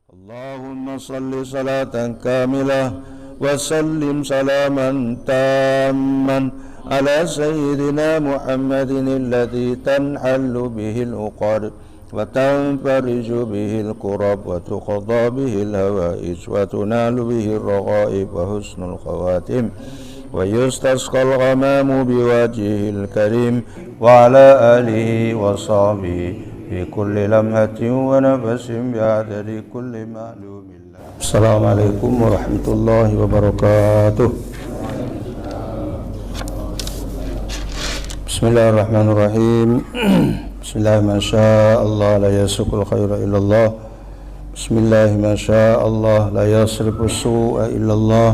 اللهم صل صلاة كاملة وسلم سلاما تاما على سيدنا محمد الذي تنحل به العقد وتنفرج به الكرب وتقضى به الهوائج وتنال به الرغائب وحسن الخواتم ويستسقى الغمام بوجهه الكريم وعلى آله وصحبه في كل لمحة ونفس بعدد كل معلوم الله. السلام عليكم ورحمة الله وبركاته. بسم الله الرحمن الرحيم. بسم الله ما شاء الله لا يسوق الخير إلا الله. بسم الله ما شاء الله لا يصرف السوء إلا الله.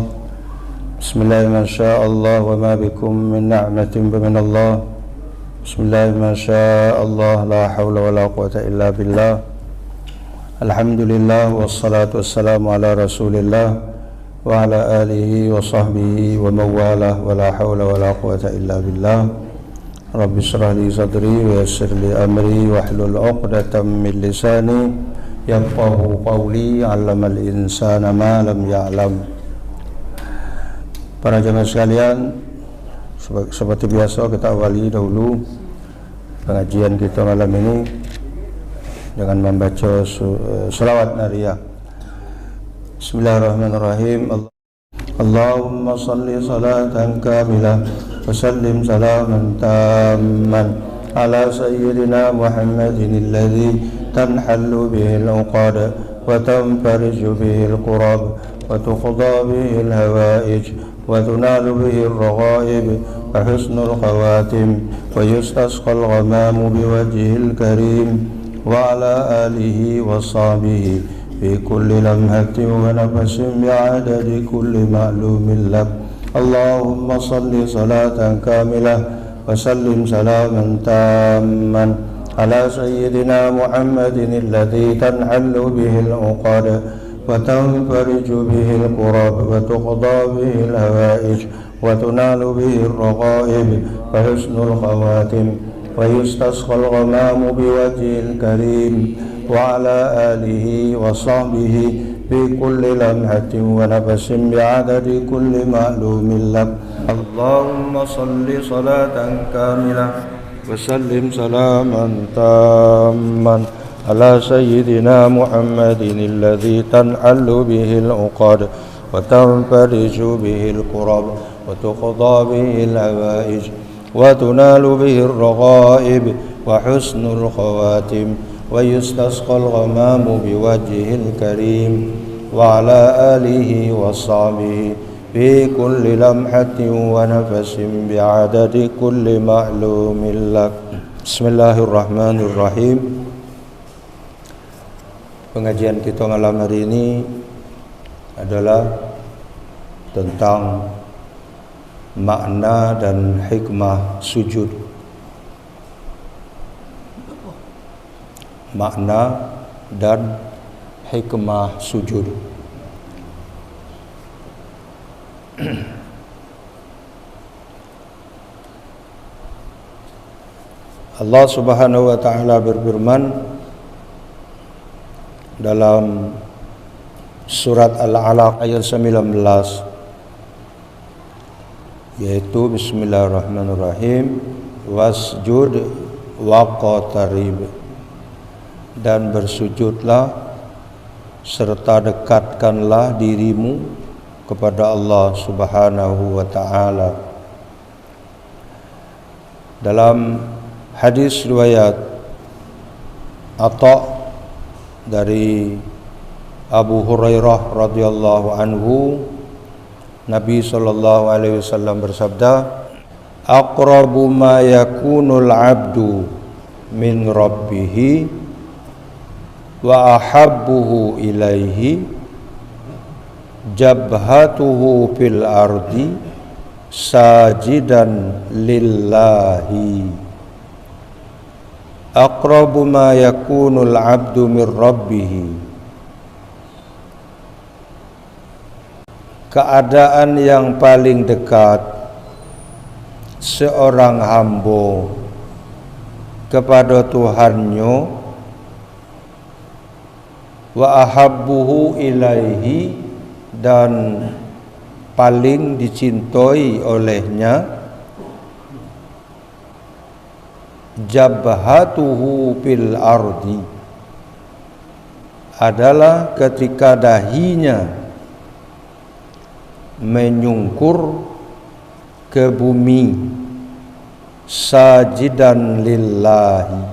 بسم الله ما شاء الله وما بكم من نعمة فمن الله. بسم الله ما شاء الله لا حول ولا قوة إلا بالله. الحمد لله والصلاة والسلام على رسول الله وعلى آله وصحبه ومن والاه ولا حول ولا قوة إلا بالله. رب اشرح لي صدري ويسر لي أمري واحلل عقدة من لساني يفقهوا قولي. علم الإنسان ما لم يعلم. Para jemaah sekalian, seperti biasa kita awali dahulu pengajian kita malam ini dengan membaca selawat nariyah. Bismillahirrahmanirrahim. Allahumma salli salatan kamilah wa sallim salaman tamman ala sayyidina Muhammadin alladhi tanhallu bihi al-uqad wa tanfariju bihi al-qurab wa tuqda bihi al-hawaij وتنال به الرغائب وحسن الخواتم ويستسقى الغمام بوجهه الكريم وعلى آله وصحبه في كل لمحة ونفس بعدد كل معلوم لك. اللهم صل صلاة كاملة وسلم سلاما تاما على سيدنا محمد الذي تنحل به العقد وتنفرج به الكرب وتقضى به الهوائج وتنال به الرغائب وحسن الخواتم ويستسقى الغمام بوجهه الكريم وعلى آله وصحبه في كل لمحة ونفس بعدد كل معلوم لك. اللهم صل صلاة كاملة وسلم سلاما تاما على سيدنا محمد الذي تنحل به العقد وتنفرج به الكرب وتقضى به الهوائج وتنال به الرغائب وحسن الخواتم ويستسقى الغمام بوجهه الكريم وعلى آله وصحبه في كل لمحة ونفس بعدد كل معلوم لك. بسم الله الرحمن الرحيم. Pengajian kita malam hari ini adalah tentang makna dan hikmah sujud. Makna dan hikmah sujud. Allah Subhanahu wa taala berfirman dalam surat Al-Alaq ayat 19, yaitu Bismillahirrahmanirrahim, wasjud waqtarib, dan bersujudlah serta dekatkanlah dirimu kepada Allah Subhanahu wa taala. Dalam hadis riwayat Atha dari Abu Hurairah radhiyallahu anhu, Nabi sallallahu alaihi wasallam bersabda, aqrabu ma yakunul abdu min rabbih wa ahabbuhu ilaihi jabhatuhu fil ardi sajidan lillahi. Aqrabu ma yakunul abdu min rabbih, keadaan yang paling dekat seorang hamba kepada Tuhannya wa ahabbuhu ilaihi, dan paling dicintai olehnya, jabhatuhu fil ardi, adalah ketika dahinya menyungkur ke bumi, sajidan lillahi,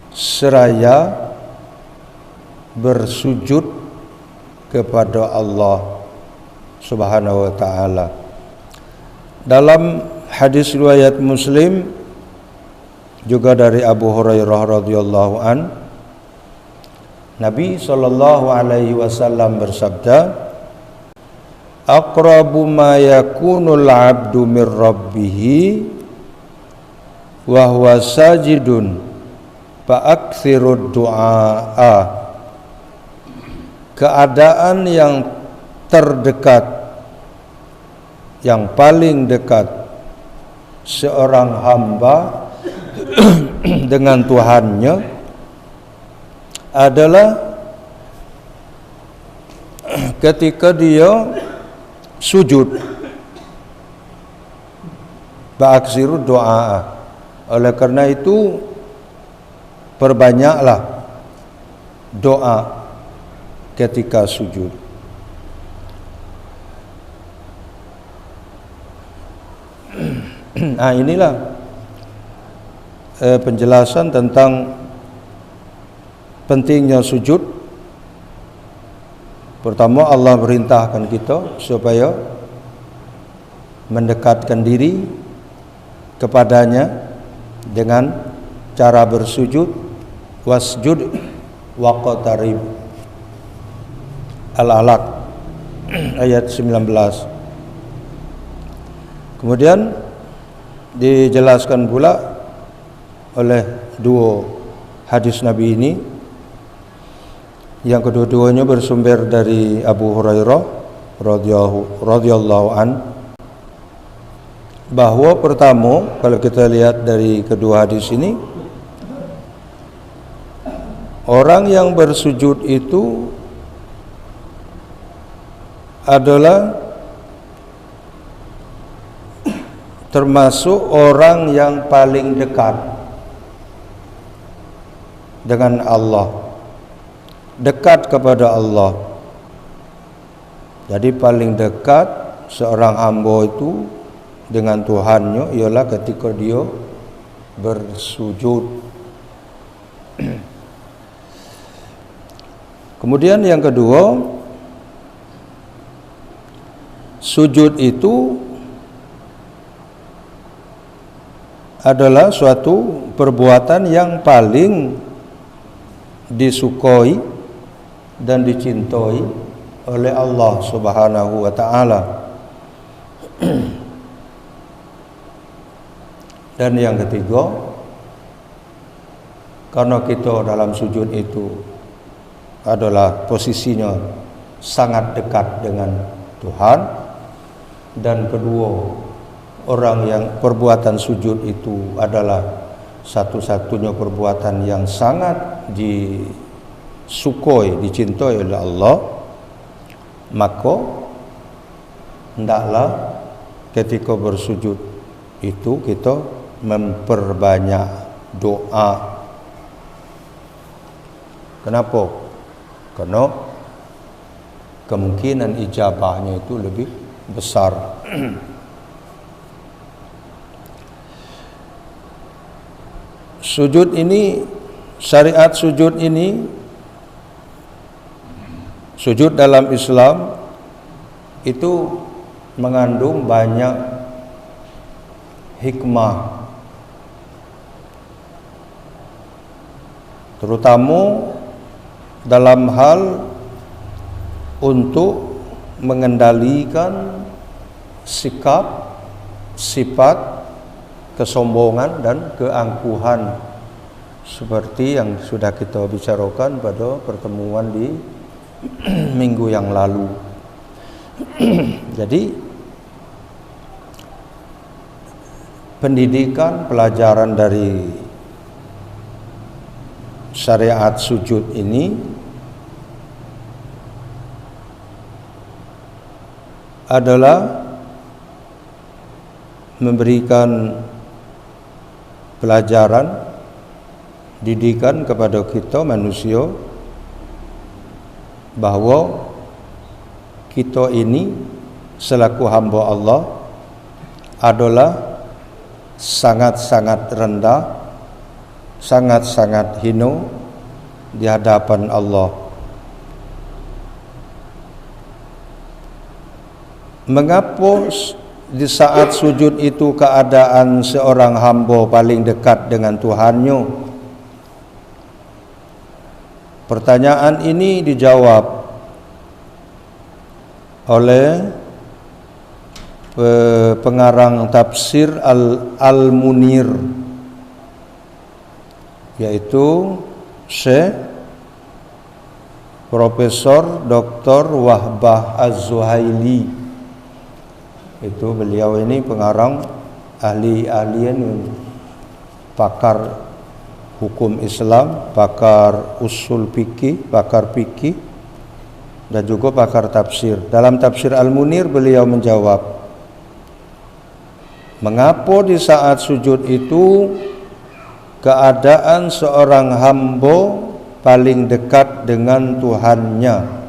seraya bersujud kepada Allah Subhanahu wa ta'ala. Dalam hadis riwayat Muslim juga dari Abu Hurairah radhiyallahu an, Nabi sallallahu alaihi wasallam bersabda, aqrabu ma yakunul 'abdu mir rabbih wa huwa sajidun fa aktsirud du'a. Keadaan yang terdekat, yang paling dekat seorang hamba dengan Tuhannya adalah ketika dia sujud. Ba'aksiru doa. Oleh karena itu perbanyaklah doa ketika sujud. Nah, inilah penjelasan tentang pentingnya sujud. Pertama, Allah perintahkan kita supaya mendekatkan diri kepadanya dengan cara bersujud. Wasjud waqtarib, Al-Alaq ayat 19. Kemudian dijelaskan pula oleh dua hadis Nabi ini, yang kedua-duanya bersumber dari Abu Hurairah radhiyallahu an, bahwa pertama, kalau kita lihat dari kedua hadis ini, orang yang bersujud itu adalah termasuk orang yang paling dekat dengan Allah, dekat kepada Allah. Jadi paling dekat seorang hamba itu dengan Tuhannya ialah ketika dia bersujud. Kemudian yang kedua, sujud itu adalah suatu perbuatan yang paling disukai dan dicintai oleh Allah Subhanahu wa ta'ala. Dan yang ketiga, karena kita dalam sujud itu adalah posisinya sangat dekat dengan Tuhan, dan kedua, orang yang perbuatan sujud itu adalah satu-satunya perbuatan yang sangat disukai, dicintai oleh Allah, maka hendaklah ketika bersujud itu kita memperbanyak doa. Kenapa? Karena kemungkinan ijabahnya itu lebih besar. Sujud ini, syariat sujud ini, sujud dalam Islam itu mengandung banyak hikmah, terutama dalam hal untuk mengendalikan sikap, sifat kesombongan dan keangkuhan, seperti yang sudah kita bicarakan pada pertemuan di minggu yang lalu. Jadi pendidikan, pelajaran dari syariat sujud ini adalah memberikan pelajaran, didikan kepada kita manusia bahawa kita ini selaku hamba Allah adalah sangat-sangat rendah, sangat-sangat hina di hadapan Allah. Mengapa di saat sujud itu keadaan seorang hamba paling dekat dengan Tuhannya? Pertanyaan ini dijawab oleh pengarang tafsir Al-Munir, yaitu Syekh Profesor Dr. Wahbah Az-Zuhaili. Itu beliau ini pengarang ahli-ahlian, pakar hukum Islam, pakar usul fikih, pakar fikih, dan juga pakar tafsir. Dalam tafsir Al-Munir beliau menjawab, mengapa di saat sujud itu keadaan seorang hamba paling dekat dengan Tuhannya?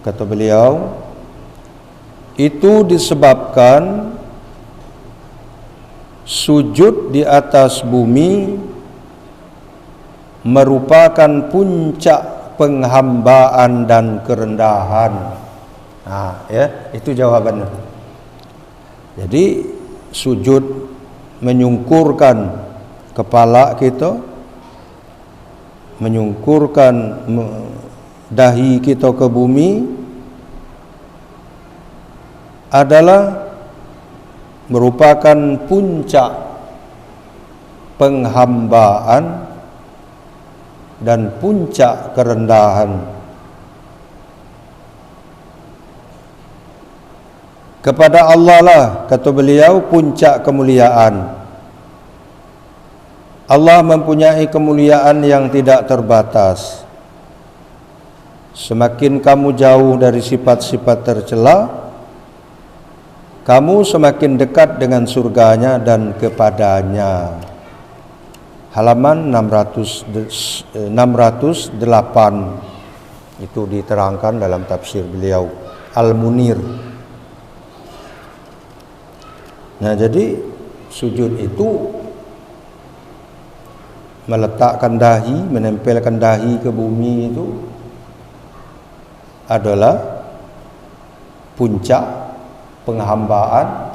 Kata beliau, itu disebabkan sujud di atas bumi merupakan puncak penghambaan dan kerendahan. Itu jawabannya. Jadi sujud menyungkurkan kepala kita, menyungkurkan dahi kita ke bumi adalah merupakan puncak penghambaan dan puncak kerendahan. Kepada Allah lah, kata beliau, puncak kemuliaan. Allah mempunyai kemuliaan yang tidak terbatas. Semakin kamu jauh dari sifat-sifat tercela, kamu semakin dekat dengan surganya dan kepadanya. Halaman 608 itu diterangkan dalam tafsir beliau Al-Munir. Nah, jadi sujud itu meletakkan dahi, menempelkan dahi ke bumi itu adalah puncak penghambaan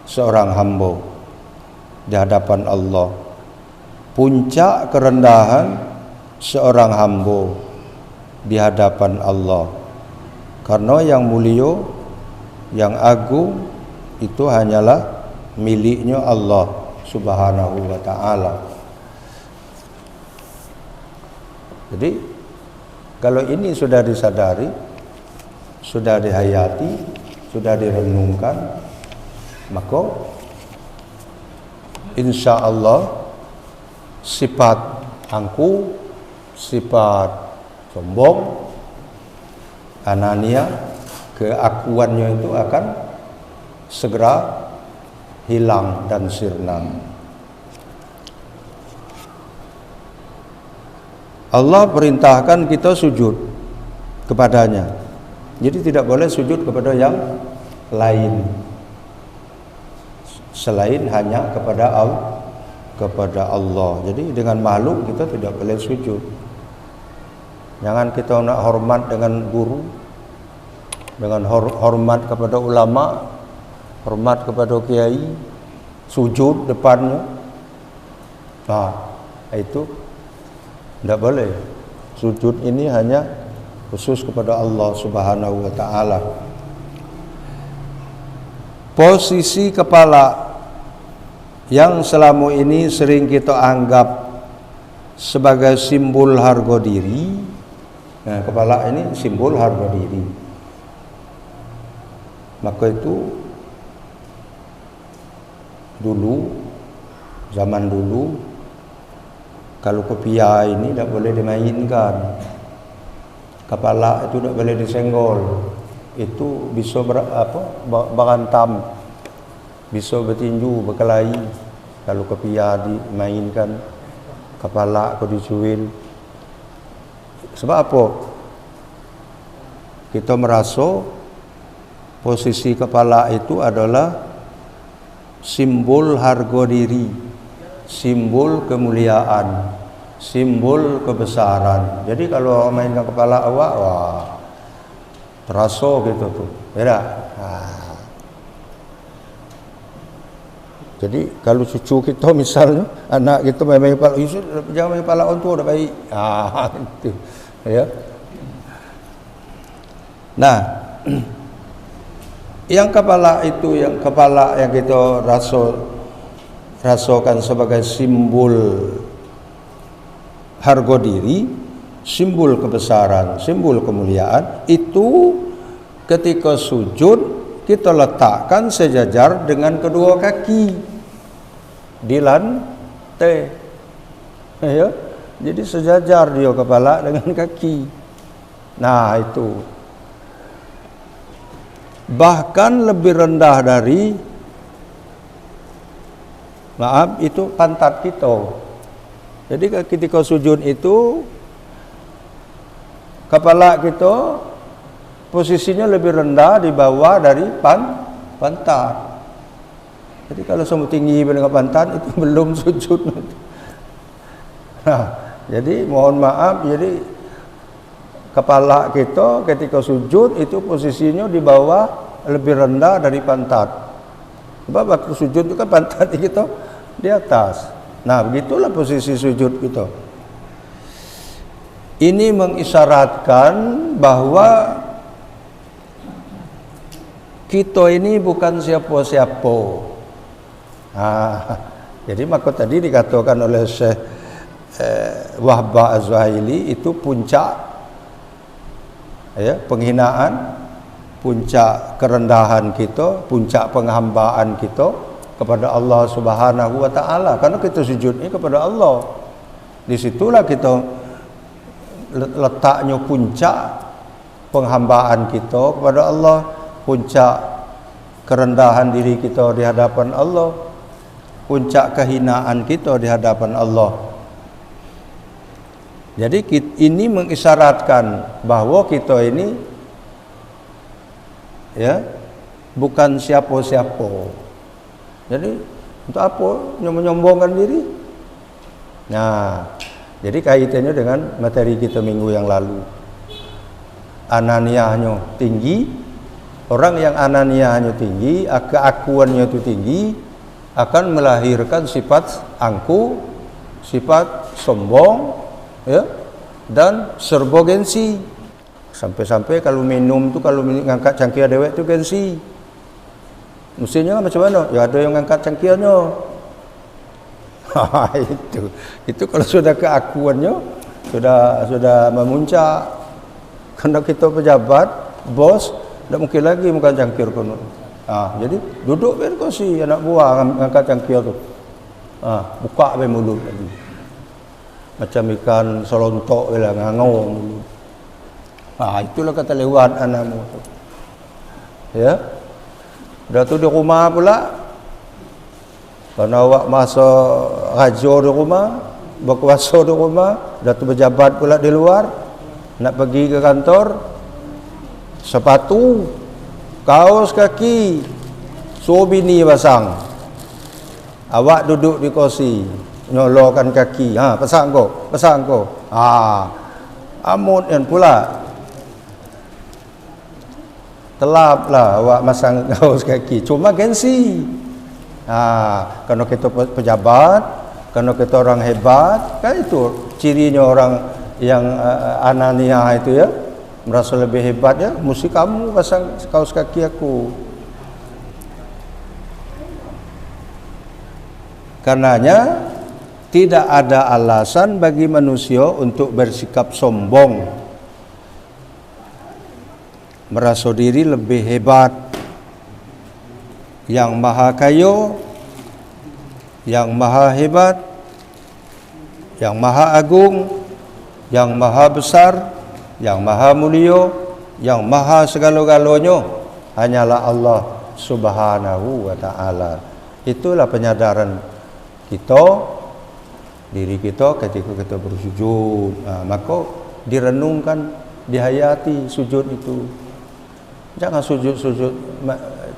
seorang hamba di hadapan Allah, puncak kerendahan seorang hamba di hadapan Allah. Karena yang mulia, yang agung itu hanyalah miliknya Allah Subhanahu wa ta'ala. Jadi kalau ini sudah disadari, sudah dihayati, sudah direnungkan, maka insya Allah sifat angku, sifat sombong, anania, keakuannya itu akan segera hilang dan sirna. Allah perintahkan kita sujud kepadanya. Jadi tidak boleh sujud kepada yang lain selain hanya kepada Allah. Jadi dengan makhluk kita tidak boleh sujud. Jangan kita nak hormat dengan guru, dengan hormat kepada ulama, hormat kepada kiai, sujud depannya. Itu tidak boleh. Sujud ini hanya khusus kepada Allah Subhanahu wa ta'ala. Posisi kepala yang selama ini sering kita anggap sebagai simbol harga diri. Nah, kepala ini simbol harga diri. Maka itu dulu, zaman dulu, kalau kepia ini tidak boleh dimainkan. kepala itu tidak boleh disenggol. Itu bisa berantam, bisa bertinju, berkelahi. Kalau kepia dimainkan, kepala kau dicuil. Sebab apa? Kita merasa posisi kepala itu adalah simbol harga diri, simbol kemuliaan, simbol kebesaran. Jadi kalau mainkan kepala awak, wah, terasa gitu tuh, ya. Jadi kalau cucu kita misalnya, anak kita main kepala, jangan main kepala orang tua, dah baik. Itu, ya. Nah, yang kepala itu, yang kepala yang kita rasakan sebagai simbol harga diri, simbol kebesaran, simbol kemuliaan, itu ketika sujud kita letakkan sejajar dengan kedua kaki di lantai, ya. Jadi sejajar dia kepala dengan kaki. Nah, itu bahkan lebih rendah dari, maaf, itu pantat kita. Jadi ketika sujud itu kepala kita posisinya lebih rendah di bawah dari pantat. Jadi kalau semua tinggi dengan pantat itu belum sujud. Nah, jadi mohon maaf, jadi kepala kita ketika sujud itu posisinya di bawah, lebih rendah dari pantat. Sebab waktu sujud itu kan pantat kita di atas. Nah, begitulah posisi sujud kita. Ini mengisyaratkan bahwa kita ini bukan siapa-siapa. Jadi maka tadi dikatakan oleh Syekh Wahbah Az-Zuhaili itu puncak, ya, penghinaan, puncak kerendahan kita, puncak penghambaan kita kepada Allah Subhanahu wa taala, karena kita sujud ini kepada Allah. Disitulah kita letaknya puncak penghambaan kita kepada Allah, puncak kerendahan diri kita di hadapan Allah, puncak kehinaan kita di hadapan Allah. Jadi ini mengisyaratkan bahwa kita ini, ya, bukan siapa-siapa. Jadi untuk apa menyombongkan diri? Nah, jadi kaitannya dengan materi kita minggu yang lalu. Ananiahnya tinggi, orang yang ananiahnya tinggi, keakuannya itu tinggi, akan melahirkan sifat angku, sifat sombong, ya, dan serba gengsi. Sampai-sampai kalau minum tu, kalau ngangkat cangkir dewek tu gengsi. Mestinya macam mana? Ya ada yang ngangkat cangkirnya. Itu kalau sudah keakuannya sudah memuncak. Karena kita pejabat, bos, tak mungkin lagi makan cangkir kono. Jadi duduk ben kursi anak buah ngangkat cangkir tu. Buka be mulut lagi. Macam ikan selontok lah, ngangau mulut. Itulah kata lewat anakmu tu. Ya. Dah tu di rumah pula, karena awak masa raja di rumah, berkuasa di rumah, dah tu berjabat pula di luar, nak pergi ke kantor, sepatu, kaos kaki, suruh bini pasang. Awak duduk di kursi, nyolokkan kaki. Pasang kau. Amut kan pula. Telaplah awak masang kaos kaki. Cuma gengsi. Kalau kita pejabat, kalau kita orang hebat, kan itu cirinya orang yang ananiah itu, ya, merasa lebih hebat, ya, mesti kamu pasang kaos kaki aku. Karenanya tidak ada alasan bagi manusia untuk bersikap sombong, merasa diri lebih hebat, yang maha kaya, yang maha hebat, yang maha agung, yang maha besar, yang maha mulia, yang maha segala-galanya hanyalah Allah Subhanahu wa taala. Itulah penyadaran kita, diri kita ketika kita bersujud. Maka direnungkan, dihayati sujud itu. Jangan sujud-sujud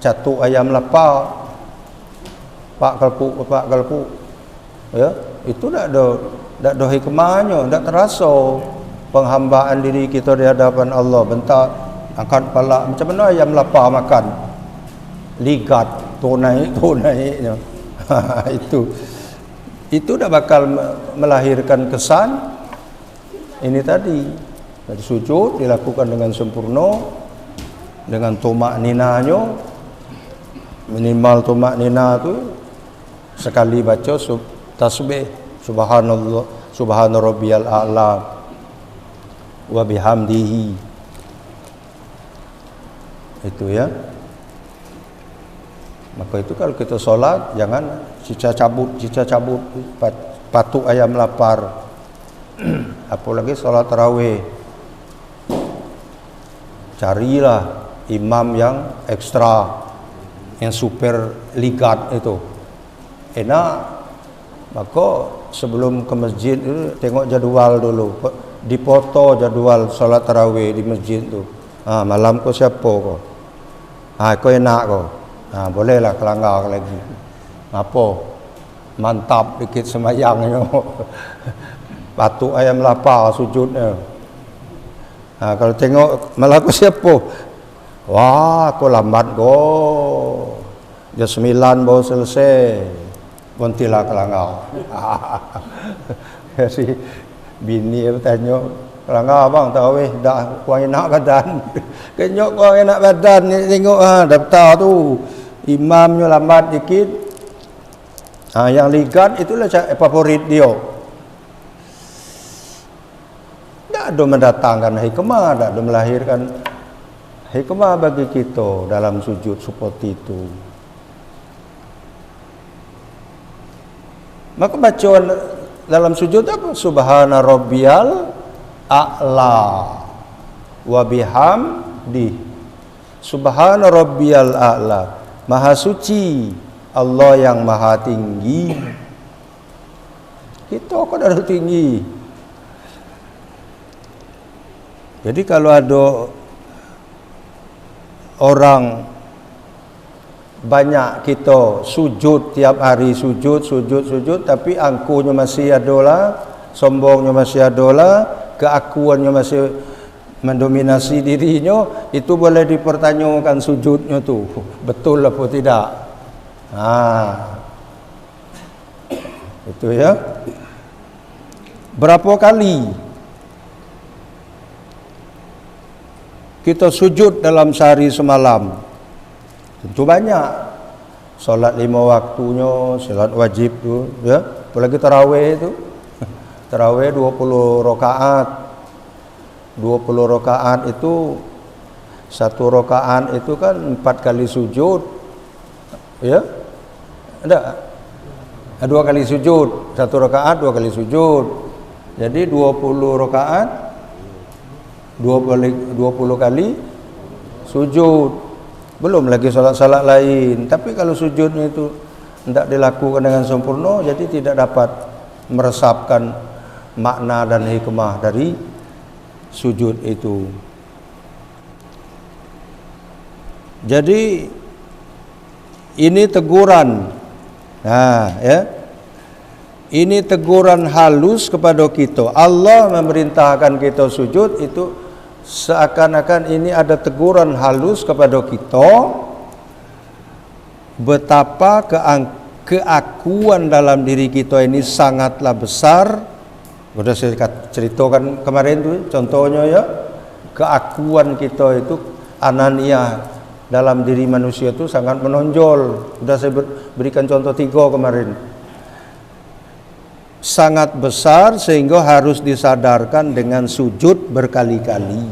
catuk ayam lapar, pak kelpuk. Ya, itu tak ada hikmahnya, tak terasa penghambaan diri kita di hadapan Allah. Bentar angkat kepala, macam mana ayam lapar makan? Ligat, naik. Itu dah bakal melahirkan kesan ini tadi. Dari sujud dilakukan dengan sempurna, dengan tumak ninanya. Minimal tumak nina tu sekali baca tasbih subhanallah, subhana rabbiyal a'la wa bihamdihi. Itu ya. Maka itu kalau kita solat jangan cica cabut patuk ayam lapar. Apalagi solat tarawih, carilah imam yang ekstra, yang super ligat itu enak. Maka sebelum ke masjid itu tengok jadual dulu, dipoto jadwal solat tarawih di masjid tu. Malam kau siapa kau? Kau enak kau? Bolehlah kelanggar lagi. Apa? Mantap dikit semayangnya. Patuk ayam lapar sujudnya. Kalau tengok malah kau siapa? Wah, kau lambat kau. Jam 9 baru selesai. Bontilah kelanggar. Si bini bertanya, kelanggar abang tarawih dah kurang enak badan. Kenyok kurang enak badan ni tengok daftar tu. Imamnya lambat dikit. Yang ligat itulah favorit dia. Tak ada mendatangkan hikmah, tak ada melahirkan hikmah bagi kita dalam sujud seperti itu. Maka bacaan dalam sujud apa? Subhana rabbiyal a'la wa bihamdi. Subhana rabbiyal a'la, maha suci Allah yang maha tinggi. Kita kok ada tinggi. Jadi kalau ada orang banyak kita sujud tiap hari, sujud, tapi angkuhnya masih ada lah, sombongnya masih ada lah, keakuannya masih mendominasi dirinya, itu boleh dipertanyakan sujudnya tu betul apa tidak. Itu ya. Berapa kali kita sujud dalam sehari semalam? Tentu banyak. Solat 5 waktunya, solat wajib tu, ya. Apalagi tarawih tu. Tarawih 20 rakaat. 20 rakaat itu, satu rakaat itu kan 4 kali sujud. Ya? Ada 2 kali sujud, satu rakaat 2 kali sujud. Jadi 20 rakaat 20 kali sujud. Belum lagi salat-salat lain. Tapi kalau sujudnya itu tidak dilakukan dengan sempurna, jadi tidak dapat meresapkan makna dan hikmah dari sujud itu. Jadi ini teguran. Ya. Ini teguran halus kepada kita. Allah memerintahkan kita sujud itu seakan-akan ini ada teguran halus kepada kita betapa keakuan dalam diri kita ini sangatlah besar. Sudah saya ceritakan kemarin tu contohnya ya, keakuan kita itu anania dalam diri manusia itu sangat menonjol. Sudah saya berikan contoh 3 kemarin. Sangat besar sehingga harus disadarkan dengan sujud berkali-kali.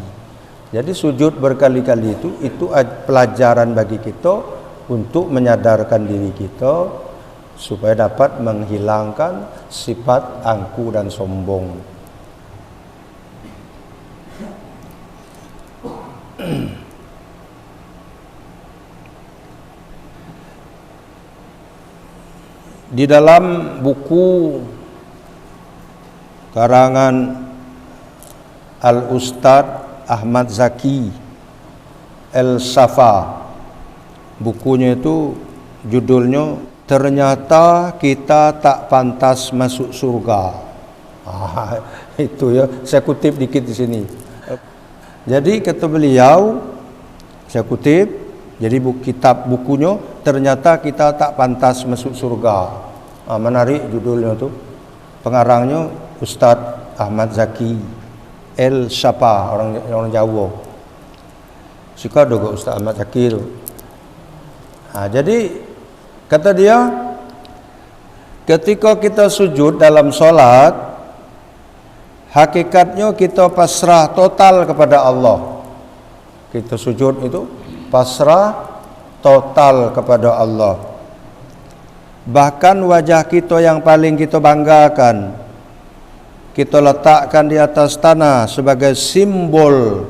Jadi sujud berkali-kali itu pelajaran bagi kita untuk menyadarkan diri kita supaya dapat menghilangkan sifat angku dan sombong. Di dalam buku karangan Al-Ustadz Ahmad Zaki El-Safa, bukunya itu judulnya Ternyata Kita Tak Pantas Masuk Surga. Itu ya, saya kutip dikit di sini. Jadi kata beliau, saya kutip, jadi bukunya Ternyata Kita Tak Pantas Masuk Surga. Menarik judulnya tu. Pengarangnya Ustadz Ahmad Zaki El-Safa, orang Jawa. Suka juga Ustadz Ahmad Zaki tu. Jadi kata dia, ketika kita sujud dalam solat, hakikatnya kita pasrah total kepada Allah. Kita sujud itu pasrah total kepada Allah. Bahkan wajah kita yang paling kita banggakan, kita letakkan di atas tanah sebagai simbol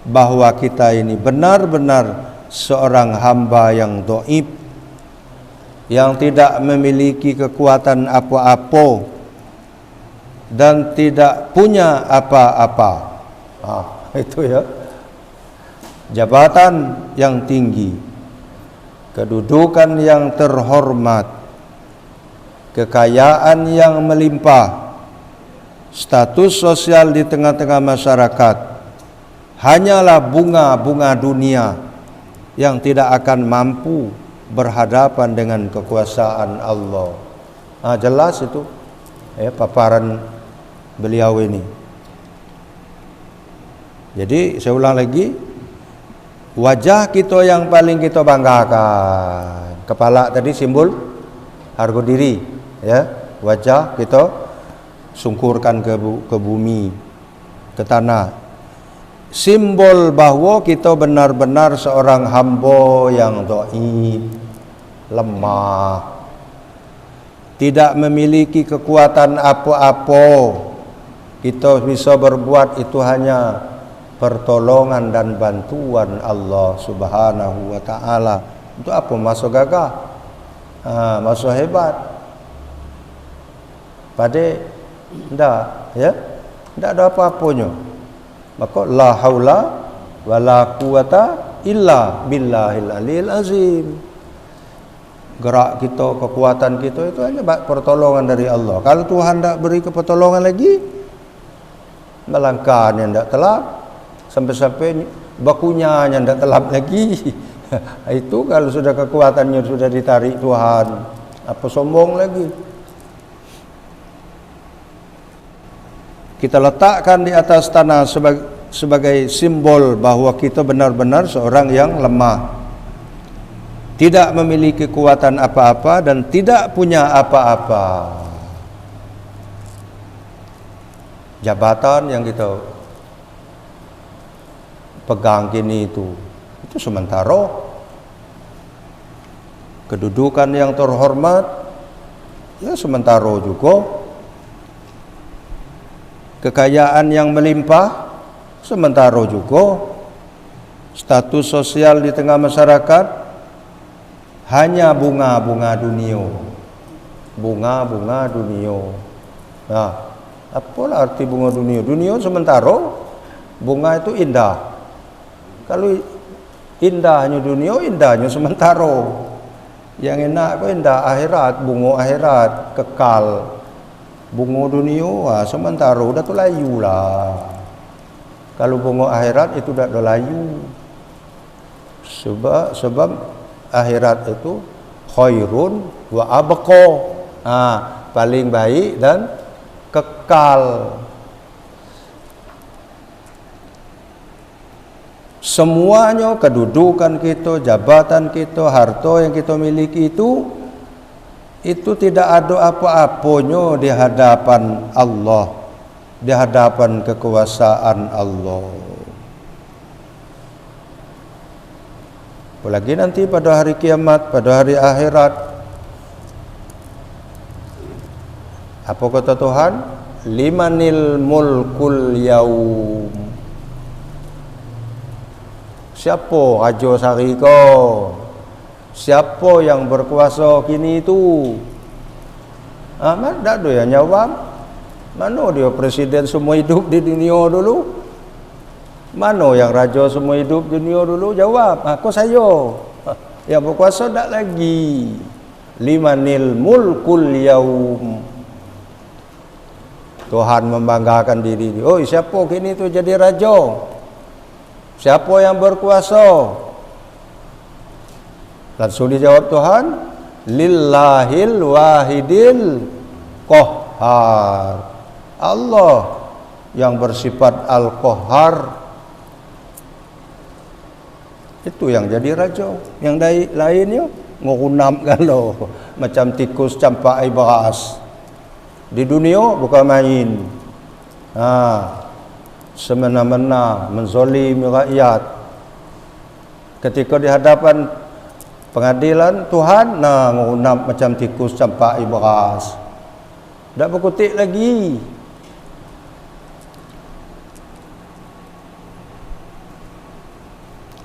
bahwa kita ini benar-benar seorang hamba yang dhaif, yang tidak memiliki kekuatan apa-apa dan tidak punya apa-apa. Itu ya. Jabatan yang tinggi, kedudukan yang terhormat, kekayaan yang melimpah, status sosial di tengah-tengah masyarakat hanyalah bunga-bunga dunia yang tidak akan mampu berhadapan dengan kekuasaan Allah. Jelas itu paparan beliau ini. Jadi saya ulang lagi, wajah kita yang paling kita banggakan. Kepala tadi simbol harga diri, ya. Wajah kita sungkurkan ke bumi, ke tanah. Simbol bahwa kita benar-benar seorang hamba yang dhaif, lemah, tidak memiliki kekuatan apa-apa. Kita bisa berbuat itu hanya pertolongan dan bantuan Allah Subhanahu wa taala. Itu apa masuk gagah? Masuk hebat. Pada ndak, ya? Ndak ada apa-apanya. Maka la haula wala quwata illa billahil aliyil azim. Gerak kita, kekuatan kita itu hanya pertolongan dari Allah. Kalau Tuhan tidak beri pertolongan lagi, melangkahnya tidak telap, sampai-sampai bakunya tidak telap lagi. Itu kalau sudah kekuatannya sudah ditarik Tuhan, apa sombong lagi? Kita letakkan di atas tanah sebagai simbol bahwa kita benar-benar seorang yang lemah, tidak memiliki kekuatan apa-apa dan tidak punya apa-apa. Jabatan yang kita pegang kini itu sementara. Kedudukan yang terhormat ya sementara juga. Kekayaan yang melimpah sementara juga. Status sosial di tengah masyarakat hanya bunga-bunga dunia. Bunga-bunga dunia. Nah, apalah arti bunga dunia? Dunia sementara, bunga itu indah. Kalau indahnya dunia, indahnya sementara. Yang enak kok indah akhirat, bunga akhirat kekal. Bunga dunia sementara udah tu layu lah. Kalau bunga akhirat itu dah layu. Sebab akhirat itu khairun wa abqa. Paling baik dan kekal. Semuanya, kedudukan kita, jabatan kita, harta yang kita miliki itu tidak ada apa-apanya di hadapan Allah, di hadapan kekuasaan Allah. Apalagi nanti pada hari kiamat, pada hari akhirat. Apa kata Tuhan? Limanil mulkul yaum. Siapa raja sehari kau? Siapa yang berkuasa kini itu? Mana tak ada yang jawab. Mana dia presiden semua hidup di dunia dulu? Mana yang raja semua hidup di dunia dulu? Jawab. Kau saya. Yang berkuasa tak lagi. Limanil mulkul yaum. Tuhan membanggakan diri dia. Oh, siapa kini tu jadi raja? Siapa yang berkuasa? Langsung dijawab Tuhan, lillahil wahidil qahhar. Allah yang bersifat al-qahhar. Itu yang jadi raja. Yang lainnya ngurunam kalau macam tikus campak ibras. Di dunia bukan main. Semena-mena menzalimi rakyat. Ketika di hadapan pengadilan Tuhan, ngurunam macam tikus campak ibras. Tak berkutik lagi.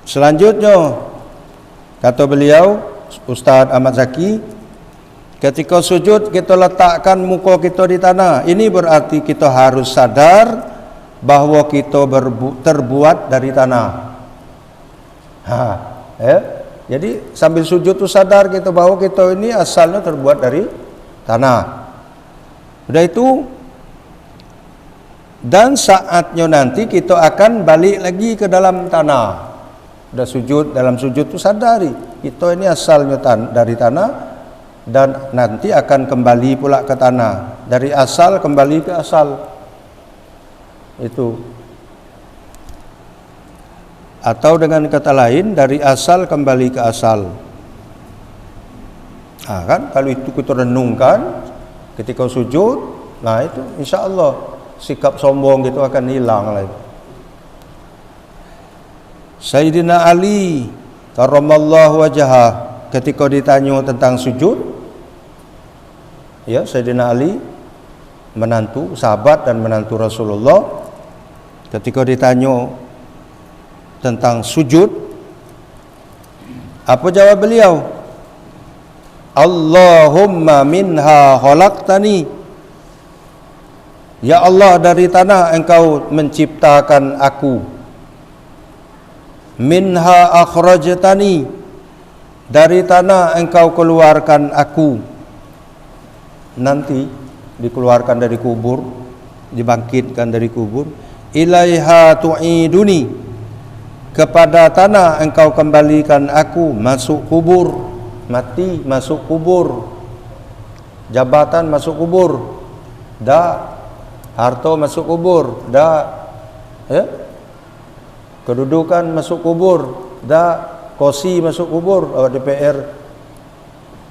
Selanjutnya kata beliau Ustaz Ahmad Zaki, ketika sujud kita letakkan muka kita di tanah. Ini berarti kita harus sadar bahawa kita terbuat dari tanah. Jadi sambil sujud tu sadar kita bahawa kita ini asalnya terbuat dari tanah. Sudah itu, dan saatnya nanti kita akan balik lagi ke dalam tanah. Sudah sujud, dalam sujud tu sadari kita ini asalnya dari tanah, dan nanti akan kembali pula ke tanah. Dari asal kembali ke asal. Itu. Atau dengan kata lain, dari asal kembali ke asal. Kan kalau itu kita renungkan ketika sujud, itu insya-Allah sikap sombong itu akan hilang lagi. Sayyidina Ali karramallahu wajhah ketika ditanya tentang sujud, Sayyidina Ali menantu sahabat dan menantu Rasulullah, ketika ditanya tentang sujud, apa jawab beliau? Allahumma minha khalaqtani. Ya Allah, dari tanah engkau menciptakan aku. Minha akhrajtani. Dari tanah engkau keluarkan aku. Nanti dikeluarkan dari kubur, dibangkitkan dari kubur. Ilaiha tu'iduni. Kepada tanah engkau kembalikan aku. Masuk kubur, mati masuk kubur. Jabatan masuk kubur. Dak. Harta masuk kubur. Dak. Kedudukan masuk kubur. Dak. Kursi masuk kubur. Awak DPR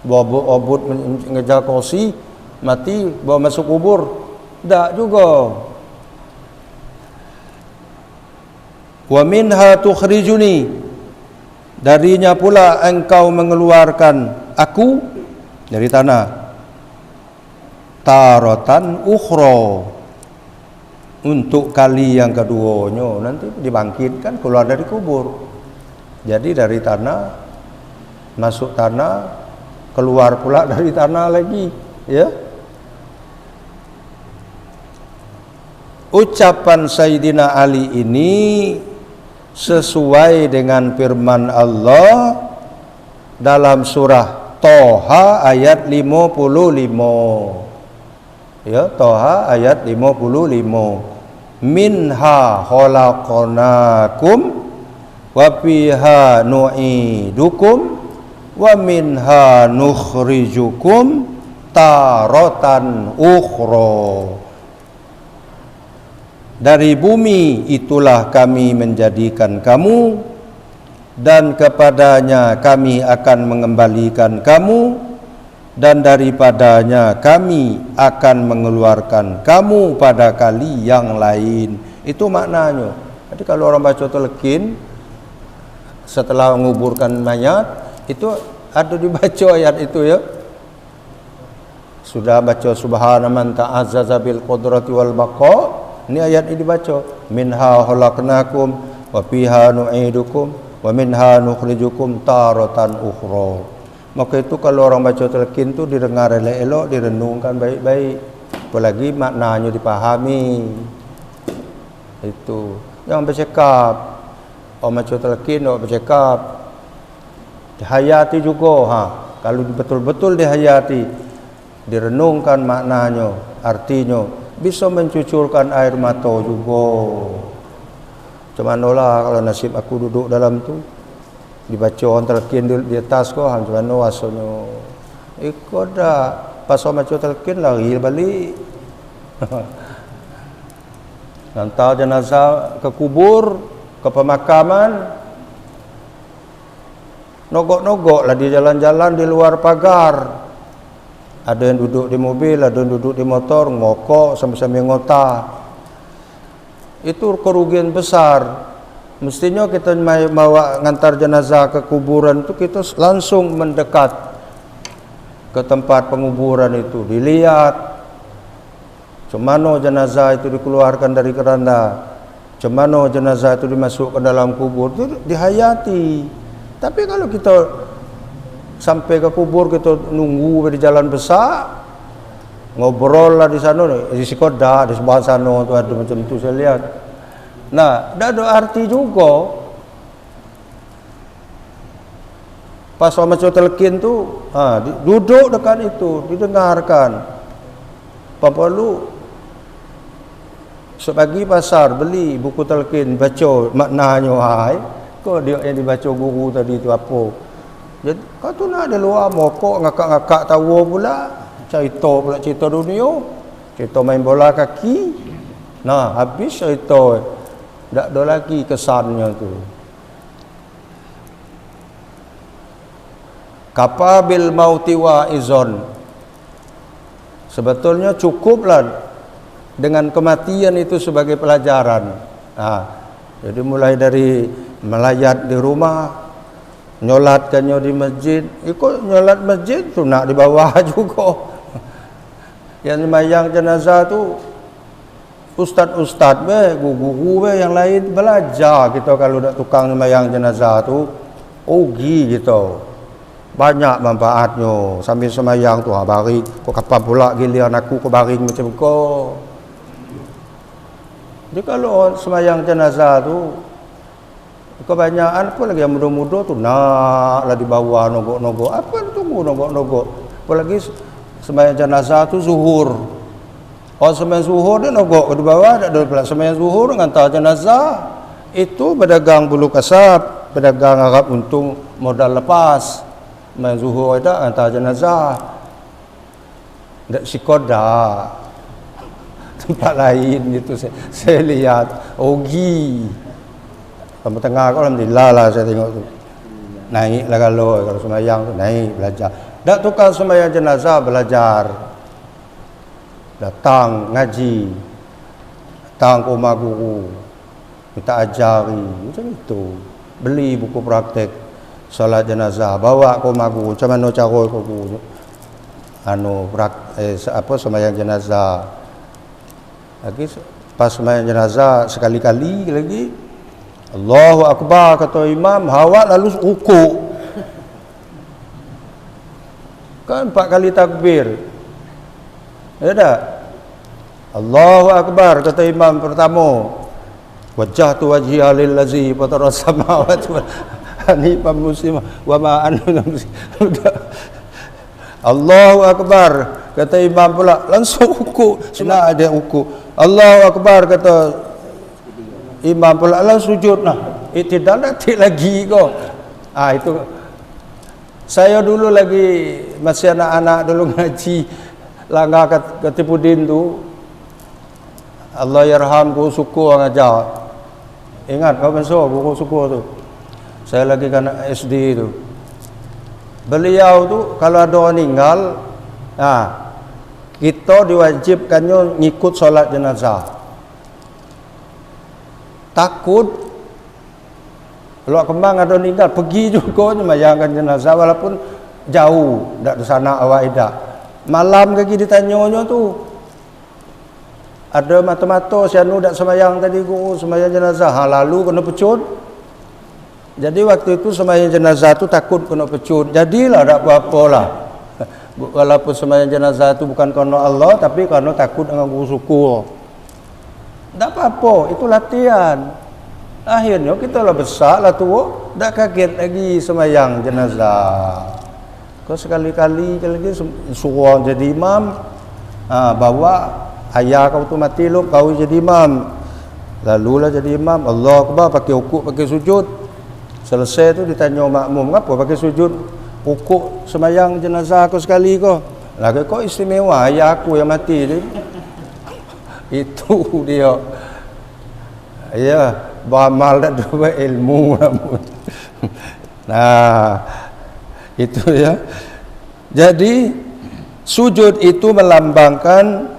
bawa obot mengejar kursi, mati bawa masuk kubur. Dak juga. Wa minha tukhrijuni. Darinya pula engkau mengeluarkan aku dari tanah. Taratan ukhra. Untuk kali yang keduanya nanti dibangkitkan keluar dari kubur. Jadi dari tanah masuk tanah, keluar pula dari tanah lagi, ya. Ucapan Sayyidina Ali ini sesuai dengan firman Allah dalam surah Toha ayat 55. Ya, Toha ayat 55. Minha khalaqnakum wa fiha nu'idukum wa minha nukhrijukum taratan ukhra. Dari bumi itulah kami menjadikan kamu, dan kepadanya kami akan mengembalikan kamu, dan daripadanya kami akan mengeluarkan kamu pada kali yang lain. Itu maknanya. Jadi kalau orang baca telekin setelah menguburkan mayat, itu ada dibaca ayat itu, ya. Sudah baca subhana man ta'azzaza bil qudrati wal baqa. Ini ayat ini dibaca. Minha khalaqnakum wa fiha nu'idukum wa minha nukhrijukum taratan ukhra. Maka itu kalau orang baca talqin tu didengar elok-elok, direnungkan baik-baik, apalagi maknanya dipahami. Itu jangan bercakap. Orang baca talqin, orang bercakap. Dihayati juga. Kalau betul-betul dihayati, direnungkan maknanya, artinya, bisa mencucurkan air mata juga. Macam manalah kalau nasib aku duduk dalam tu, dibaca orang talqin di atas kau, macam mana rasanya? Ikut dah, pas orang baca talqin lari balik. Hantar jenazah ke kubur, ke pemakaman, nogok-nogok lah di jalan-jalan di luar pagar. Ada yang duduk di mobil, ada yang duduk di motor, ngokok sambil-sambil ngota. Itu kerugian besar. Mestinya kita bawa ngantar jenazah ke kuburan itu, kita langsung mendekat ke tempat penguburan itu, dilihat macam mana jenazah itu dikeluarkan dari keranda, macam mana jenazah itu dimasukkan dalam kubur, itu dihayati. Tapi kalau kita sampai ke kubur, kita nunggu di jalan besar, ngobrol lah di sana, di Sikoda, di sebelah sana tu ada macam tu saya lihat. Nah, dah ada arti juga. Pas orang baca talqin tu, duduk dekat itu, didengarkan. Apa lu sebagi pasar beli buku talqin, baca maknanya, hai. Kau dia yang dibaca guru tadi tu apa? Jadi kau tu nak ada luar mokok ngakak-ngakak tahu pula, cerita dunia, cerita main bola kaki. Nah, habis cerita, tak ada lagi kesannya tu. Kapabil mauti wa izon. Sebetulnya cukuplah dengan kematian itu sebagai pelajaran. Jadi mulai dari melayat di rumah, nyolatkannya di masjid, ikut nyolat masjid tu nak di bawah juga. Yang sembahyang jenazah tu ustaz-ustaz guru-guru yang lain belajar kita kalau nak tukang sembahyang jenazah tu, rugi kita. Banyak manfaatnya sambil sembahyang tu, baring kau kapan pula giliran aku kau baring macam kau. Jadi kalau sembahyang jenazah tu kebanyakan apa lagi yang muda-muda tu naklah di bawah nogok-nogok. Apa tunggu nogok-nogok? Apalagi sembahyang jenazah tu zuhur. Orang sembahyang zuhur dia nogok di bawah, tak ada pula sembahyang zuhur ngantar jenazah. Itu berdagang bulu kasap, berdagang harap untung modal lepas. Sembahyang zuhur ada ngantar jenazah. Tak Sikoda. Tempat lain gitu saya lihat rugi. Sampai tengah kau alhamdulillah lah saya tengok tu. Naiklah kalau sembahyang tu naik belajar. Tak tukang sembahyang jenazah belajar. Datang ngaji. Datang ke rumah guru. Kita ajari macam itu. Beli buku praktek solat jenazah, bawa ke rumah guru. Macam mana cara ke guru? Sembahyang jenazah. Lagi pas sembahyang jenazah sekali-kali lagi Allahu Akbar kata imam, awak lalu rukuk. Kan 4 kali takbir. Ya tak? Allahu Akbar kata imam pertama. Wajjahtu wajhiya lillazi fatara samawati wal ardi muslimah wa ma ana Allahu Akbar kata imam pula langsung rukuk. Sunnah ada rukuk. Allahu Akbar kata imam pula langsung sujud. Nah, iktidal nanti lagi kau. Itu saya dulu lagi masih anak-anak dulu ngaji langgar Katipudin tu. Allah yarham guru suku orang ajar. Ingat kau besok guru suku tu. Saya lagi kan SD tu. Beliau tu kalau ada orang meninggal, kita diwajibkannya ngikut solat jenazah. Takut kalau kembang ada meninggal, pergi juga sembahyangkan jenazah walaupun jauh, tak di sana awak ida. Malam lagi ditanyanya tu. Ada mata-mata si anu dak sembahyang tadi guru sembahyang jenazah. Lalu kena pecut. Jadi waktu itu sembahyang jenazah tu takut kena pecut. Jadilah tak apa-apa lah. Walaupun sembahyang jenazah tu bukan kerana Allah, tapi kerana takut dengan suku. Tak apa-apa, itu latihan. Akhirnya kita lah besar lah tua, tak kaget lagi sembahyang jenazah. Kau sekali-kali lagi suruh jadi imam, bawa ayah kau tu mati lu, kau jadi imam. Lalulah jadi imam, Allah Akbar, pakai ukuk, pakai sujud. Selesai tu ditanya makmum, apa pakai sujud? Ukuk sembahyang jenazah aku sekali kau. Lagi kau istimewa, ayah aku yang mati ni. Itu dia. Ya, beramal dan dua ilmu. Nah, itu ya. Jadi sujud itu melambangkan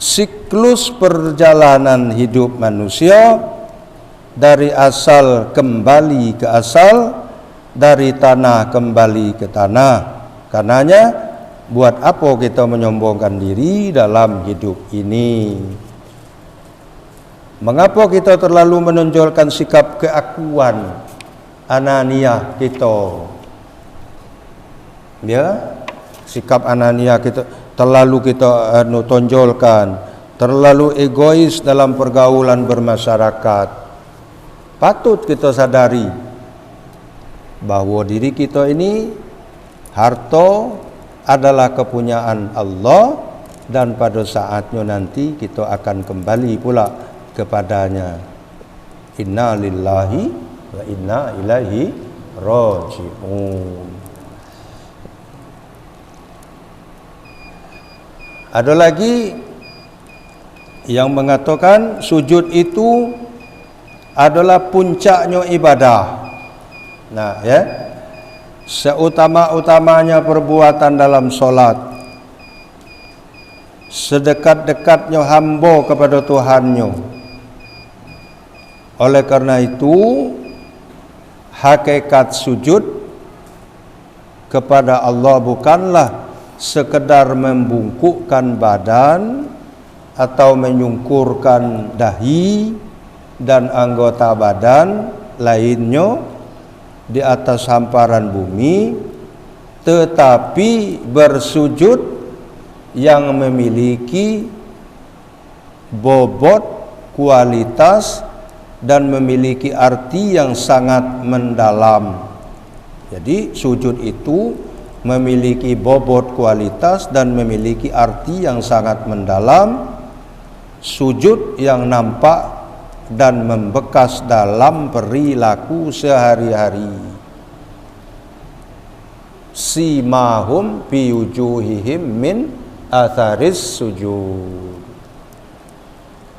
siklus perjalanan hidup manusia dari asal kembali ke asal, dari tanah kembali ke tanah. Karenanya buat apa kita menyombongkan diri dalam hidup ini? Mengapa kita terlalu menonjolkan sikap keakuan, ananiah kita? Ya, sikap ananiah kita terlalu kita tonjolkan, terlalu egois dalam pergaulan bermasyarakat. Patut kita sadari bahawa diri kita ini, harta adalah kepunyaan Allah, dan pada saatnya nanti kita akan kembali pula kepadanya. Inna lillahi wa inna ilaihi raji'un. Ada lagi yang mengatakan sujud itu adalah puncaknya ibadah. Nah, ya. Seutama-utamanya perbuatan dalam solat. Sedekat-dekatnya hamba kepada Tuhannya. Oleh karena itu, hakikat sujud kepada Allah bukanlah sekedar membungkukkan badan atau menyungkurkan dahi dan anggota badan lainnya di atas hamparan bumi, tetapi bersujud yang memiliki bobot, kualitas, dan memiliki arti yang sangat mendalam. Jadi sujud itu memiliki bobot, kualitas, dan memiliki arti yang sangat mendalam. Sujud yang nampak dan membekas dalam perilaku sehari-hari. Simahum fi wujuhihim min atharis sujud.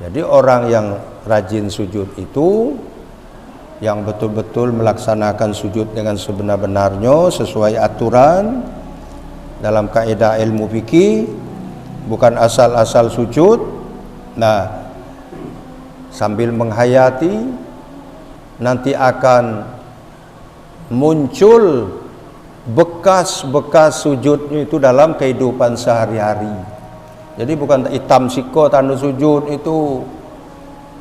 Jadi orang yang rajin sujud itu, yang betul-betul melaksanakan sujud dengan sebenar-benarnya sesuai aturan dalam kaedah ilmu fikih, bukan asal-asal sujud. Nah, sambil menghayati, nanti akan muncul bekas-bekas sujudnya itu dalam kehidupan sehari-hari. Jadi bukan hitam siko tanda sujud itu.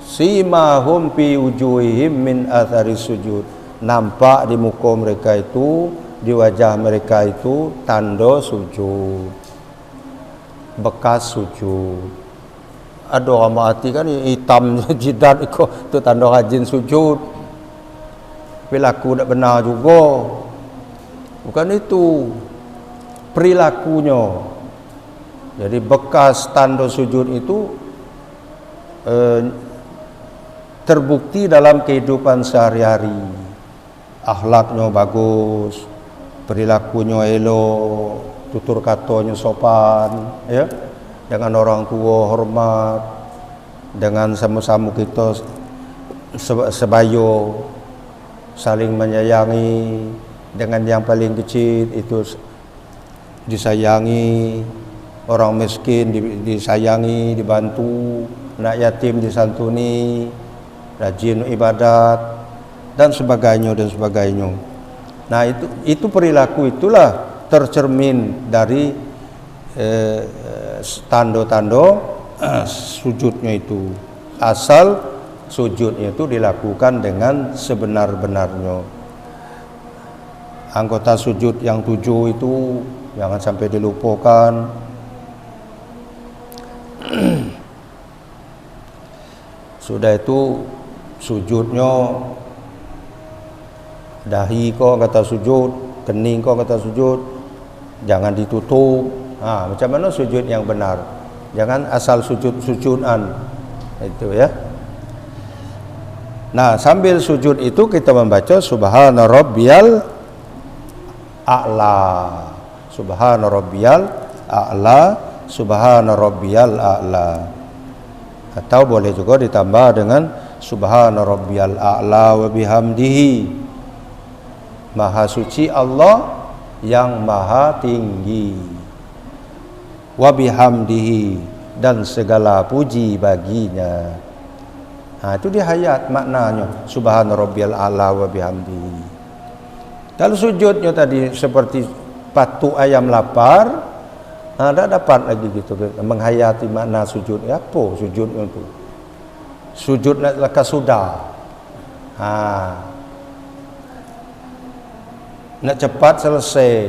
Simahum fi wujuhihim min athari sujud. Nampak di muka mereka itu, di wajah mereka itu tanda sujud, bekas sujud. Ada orang mati kan hitam jidat itu tanda rajin sujud. Perilaku tak benar juga. Bukan itu perilakunya. Jadi bekas tanda sujud itu terbukti dalam kehidupan sehari-hari. Akhlaknya bagus, perilakunya elok, tutur katanya sopan, ya. Dengan orang tua hormat, dengan sama-sama kita sebayo, saling menyayangi, dengan yang paling kecil itu disayangi, orang miskin disayangi, dibantu, anak yatim disantuni, rajin ibadat, dan sebagainya dan sebagainya. Nah, itu perilaku itulah tercermin dari tanda-tanda sujudnya itu. Asal sujudnya itu dilakukan dengan sebenar-benarnya. Anggota sujud yang 7 itu jangan sampai dilupakan. Sudah itu sujudnya dahi kau kata sujud, kening kau kata sujud, jangan ditutup. Macam mana sujud yang benar? Jangan asal sujud-sujudan itu ya. Nah, sambil sujud itu kita membaca subhana rabbiyal a'la, subhana rabbiyal a'la, subhana rabbiyal a'la. Atau boleh juga ditambah dengan subhana rabbiyal a'la wa bihamdihi, maha suci Allah yang maha tinggi, wa bihamdihi, dan segala puji baginya. Itu dia hayat maknanya subhana rabbiyal a'la wa bihamdihi. Kalau sujudnya tadi seperti patuk ayam lapar, tak dapat lagi gitu menghayati makna sujud. Apa sujudnya itu? Sujud nak sudah. Nak cepat selesai.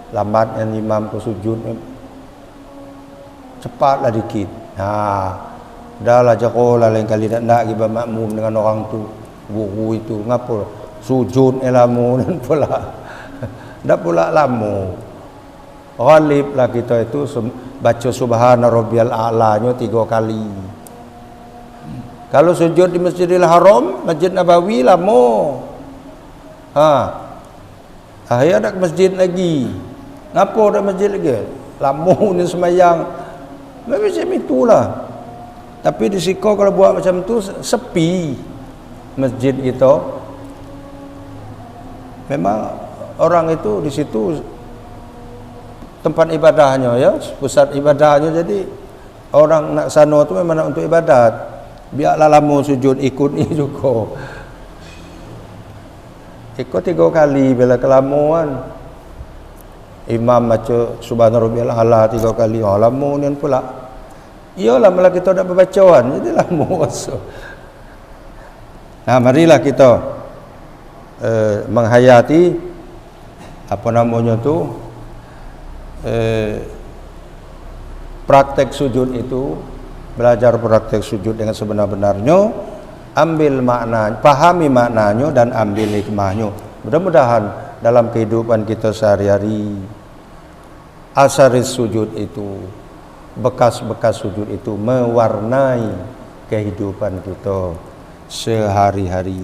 Lambatnya imam ke sujudnya. Cepatlah dikit. Dahlah jakolah lain kali nak giba makmum dengan orang tu. Guru itu ngapa? Sujud elamu dan pula. Dak pula lamu. Ghalib lah kita itu baca subhana rabbiyal a'la-nya 3 kali. Kalau sujud di Masjidil Haram, Masjid Nabawi lama. Akhirnya ada ke masjid lagi. Ngapa ada masjid lagi? Lama ni semayang. Macam itulah. Tapi di Siko kalau buat macam tu sepi masjid kita. Memang orang itu di situ tempat ibadahnya ya, pusat ibadahnya, jadi orang nak sana tu memang nak untuk ibadat. Biarlah lama sujud ikut ni juga. Ikut 3 kali bila kelamuan. Imam baca subhana rabbiyal a'la 3 kali. Lama ni pula. Iyalah malah kita dak berbacaan, jadi lama so. Marilah kita menghayati apa namanya tu praktek sujud itu, belajar praktek sujud dengan sebenar-benarnya, ambil makna, pahami maknanya dan ambil hikmahnya. Mudah-mudahan dalam kehidupan kita sehari-hari asaris sujud itu, bekas-bekas sujud itu mewarnai kehidupan kita sehari-hari.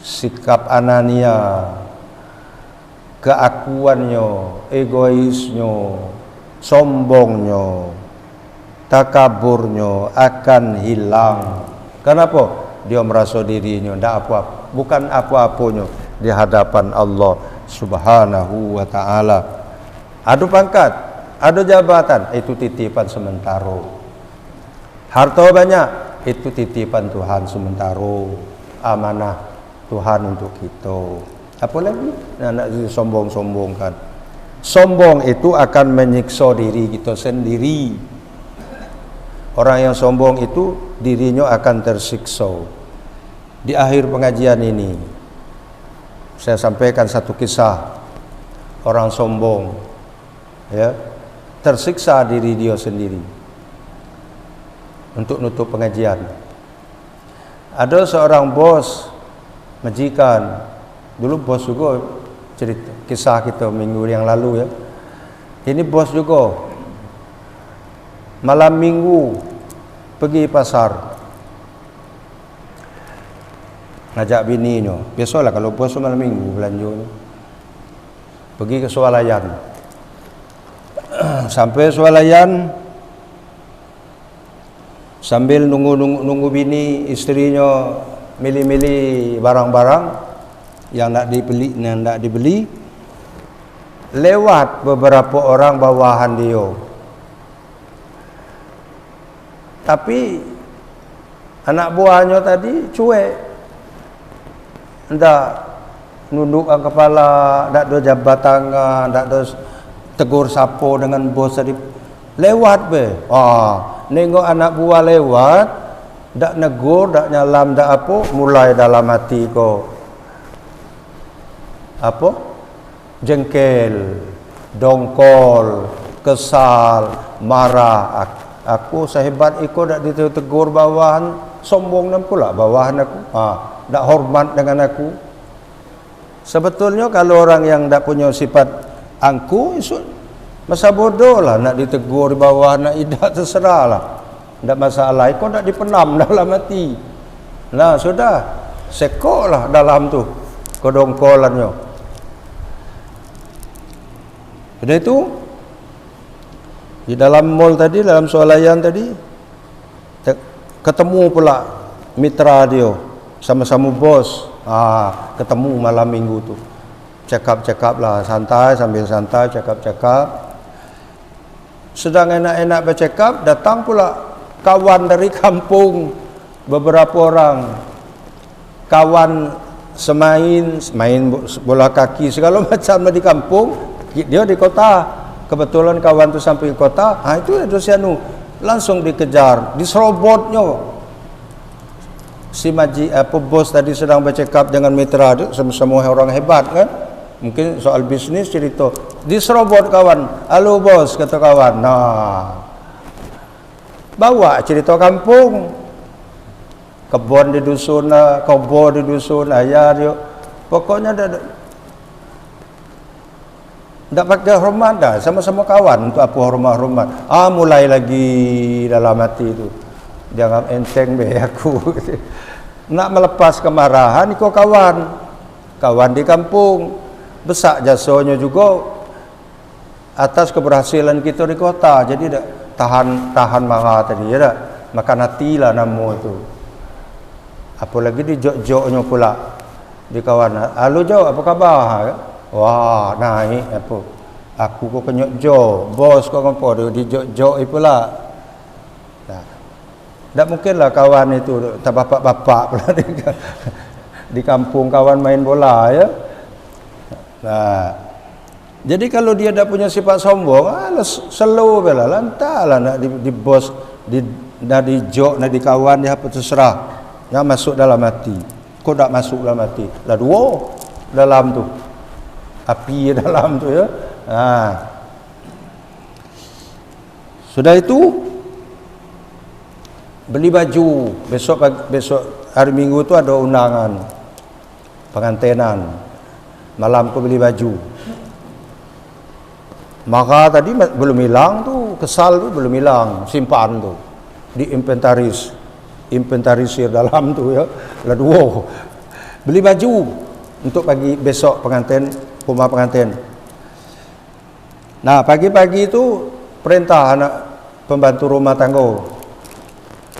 Sikap anania, keakuannya, egoisnya, sombongnya, takaburnya akan hilang. Kenapa? Dia merasa dirinya tidak apa-apa, bukan apa-apanya di hadapan Allah Subhanahu wa ta'ala. Ada pangkat, ada jabatan, itu titipan sementara. Harta banyak, itu titipan Tuhan sementara. Amanah Tuhan untuk kita. Apa lagi? Nak disombong-sombongkan. Sombong itu akan menyiksa diri kita sendiri. Orang yang sombong itu dirinya akan tersiksa. Di akhir pengajian ini saya sampaikan satu kisah orang sombong, ya, tersiksa diri dia sendiri untuk nutup pengajian. Ada seorang bos majikan. Dulu bos juga, cerita kisah kita minggu yang lalu ya. Ini bos juga malam minggu pergi pasar ngajak bininya. Biasalah kalau bos malam minggu belanja pergi ke swalayan. Sampai swalayan sambil nunggu bini istrinya milih-milih barang-barang yang nak dibeli, lewat beberapa orang bawahan dia. Tapi anak buahnya tadi cuek, ndak nundukkan kepala, ndak ada jabat tangan, ndak ada tegur sapa dengan bos tadi. Lewat be. Nengok anak buah lewat, dak negur, dak nyalam, dak apa, mulai dalam hati kau apa? Jengkel, dongkol, kesal, marah. Aku sehebat iko dak ditegur bawahan, sombong dan pula bawahan aku. Dak hormat dengan aku. Sebetulnya kalau orang yang dak punya sifat angku, masa bodoh lah nak ditegur di bawah, nak idak terserah lah. Tak masalah, kau tak dipenam dalam hati. Nah sudah, sekok lah dalam tu kedongkolannya. Jadi itu di dalam mall tadi, dalam swalayan tadi, ketemu pula mitra dia, sama-sama bos. Ketemu malam minggu tu, cakap-cakap lah, santai, sambil santai cakap-cakap. Sedang enak-enak bercakap, datang pula kawan dari kampung, beberapa orang kawan main bola kaki segala macam di kampung, dia di kota. Kebetulan kawan tu sampai ke kota, itu ada sianu langsung dikejar, diserobotnya. Si bos tadi sedang bercakap dengan mitra tu, sama-sama orang hebat kan, mungkin soal bisnis cerita, diserobot kawan. Halo bos, kata kawan. Nah, bawa cerita kampung, kebun di dusun, kobor di dusun, ayah dia, pokoknya tak pakai hormat dah, sama-sama kawan. Untuk apa hormat-hormat? Mulai lagi dalam hati itu, jangan enteng be aku. Nak melepas kemarahan, ikut kawan di kampung, besar jasanya juga atas keberhasilan kita di kota. Jadi dah tahan marah tadi ya dah, makan hati lah nama itu. Apalagi di jok-joknya pula di kawan. Halo Jo, apa khabar? Wah, naik apa? Aku kok kenyok Jo, bos kok apa dia di jok-jok pula. Tak mungkin lah kawan itu tak bapak-bapak pula di kampung kawan main bola ya. Jadi kalau dia tak punya sifat sombong, slow bela lantalah nak di bos, nak di jok, nak di kawan dia apa terserah. Nak masuk dalam hati. Kau tak masuk dalam hati. Lah dua dalam tu. Api dalam tu ya. Sudah itu beli baju. Besok hari Minggu tu ada undangan pengantinan. Malam aku beli baju. Maka tadi belum hilang tu, kesal tu belum hilang, simpan tu di inventarisir dalam tu ya. Lalu beli baju untuk pagi besok pengantin, rumah pengantin. Nah pagi-pagi tu perintah anak pembantu rumah tangga,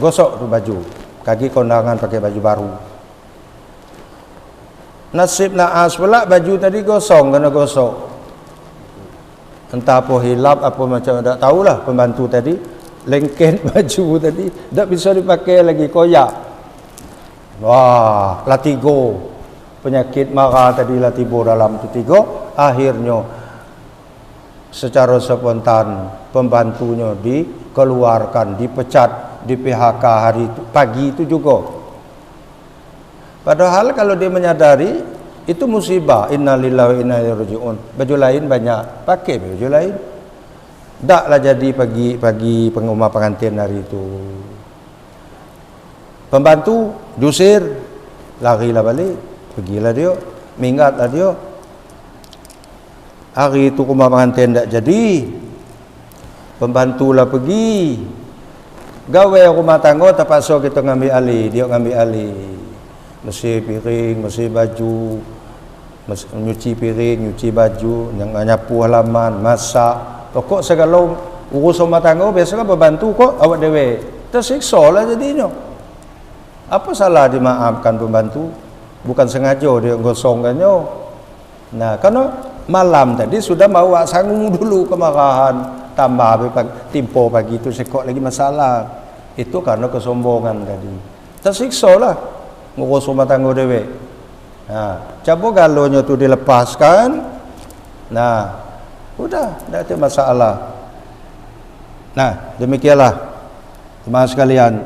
gosok tu baju, kaki kondangan pakai baju baru. Nasib naas pula baju tadi gosong, kena gosok. Entah apa hilap, apa macam, tak tahulah pembantu tadi. Lengket baju tadi, tak bisa dipakai lagi, koyak. Wah, latigo. Penyakit marah tadi latigo dalam tu tiga. Akhirnya, secara spontan, pembantunya dikeluarkan, dipecat, di PHK hari itu, pagi itu juga. Padahal kalau dia menyadari, itu musibah. Innalillahi wa inna ilaihi raji'un. Baju lain banyak, pakai baju lain. Taklah jadi pagi pengumuman pengantin hari itu. Pembantu diusir, larilah balik, pergilah dia, minggatlah dia. Hari itu rumah pengantin tak jadi. Pembantulah pergi. Gawe rumah tangga terpaksa kita ngambil alih, dia ngambil alih. Bersih piring, bersih baju, nyuci piring, nyuci baju, nyapu halaman, masak. Pokok segala urus rumah tangga biasanya pembantu kok awak dewe. Tersiksa lah jadinya. Apa salah dimaafkan pembantu? Bukan sengaja dia gosongkannya. Nah, karena malam tadi sudah bawa sanggung dulu kemarahan, tambah timpo pagi itu sekok lagi masalah. Itu karena kesombongan tadi. Tersiksa lah ngurus rumah tangga dewe. Nah, coba galonya tu dilepaskan. Nah, udah, tak ada masalah. Nah, demikianlah teman sekalian,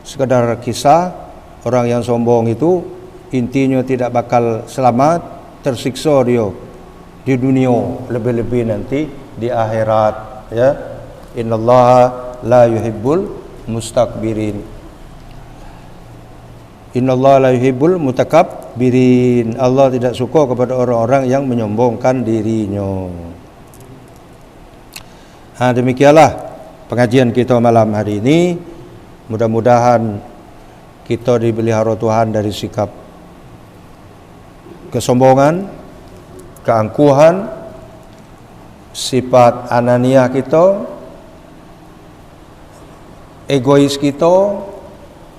sekadar kisah. Orang yang sombong itu intinya tidak bakal selamat, tersiksa dia di dunia, lebih-lebih nanti di akhirat, ya. Innallaha la yuhibbul mustakbirin. Innallaha la yuhibbul mutakabbirin. Allah tidak suka kepada orang-orang yang menyombongkan dirinya. Demikianlah pengajian kita malam hari ini. Mudah-mudahan kita dipelihara Tuhan dari sikap kesombongan, keangkuhan, sifat ananiah kita, egois kita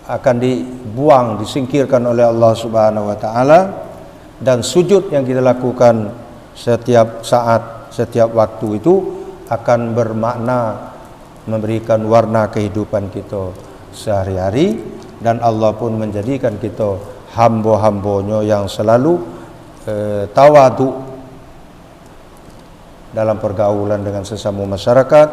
akan dibuang, disingkirkan oleh Allah Subhanahu wa taala, dan sujud yang kita lakukan setiap saat, setiap waktu itu akan bermakna memberikan warna kehidupan kita sehari-hari, dan Allah pun menjadikan kita hamba-hambanya yang selalu tawadu dalam pergaulan dengan sesama masyarakat,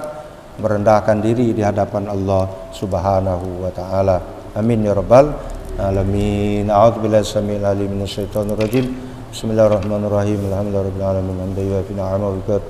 merendahkan diri di hadapan Allah Subhanahu wa taala. Amin ya rabbal alamin. A'udzubillahi samil alim minasyaitonir rajim. Bismillahirrahmanirrahim. Alhamdulillahirabbil alamin. Hamdan wa ni'ama wa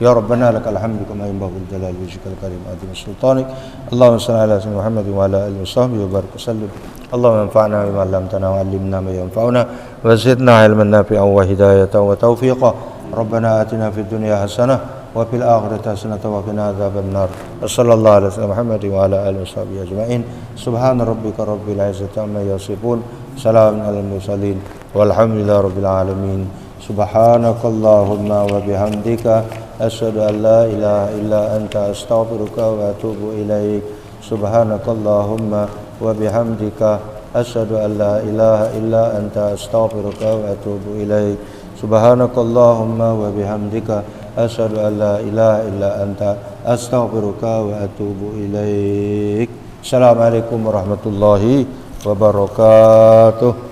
ya rabbana lakal hamdu kama yanbaghi li jalali wajhikal karim azim sultanik. Allahumma shalli ala sayyidina Muhammad wa ala alihi washabbihi wa barik wasallim. Allahumma anfa'na bima 'allamtana wa 'allimna ma yanfa'una wa zidna 'ilman nafi'an wa hidayatan wa tawfiqan. Rabbana atina fid dunya hasanah wa fil akhirati hasanah wa qina adzabannar. Sallallahu alaihi wasallam Muhammad wa ala alihi washabbihi ajma'in. Subhana rabbika rabbil izzati amma yasifun. Salamun alal mursalin walhamdulillahi rabbil alamin. Subhanakallahumma wa bihamdika asyhadu an la ilaha illa anta astaghfiruka wa atubu ilaik. Subhanakallahumma wa bihamdika asyhadu an la ilaha illa anta astaghfiruka wa atubu ilaik. Subhanakallahumma wa bihamdika asyhadu an la ilaha illa anta astaghfiruka wa atubu ilaik. Assalamualaikum warahmatullahi wabarakatuh.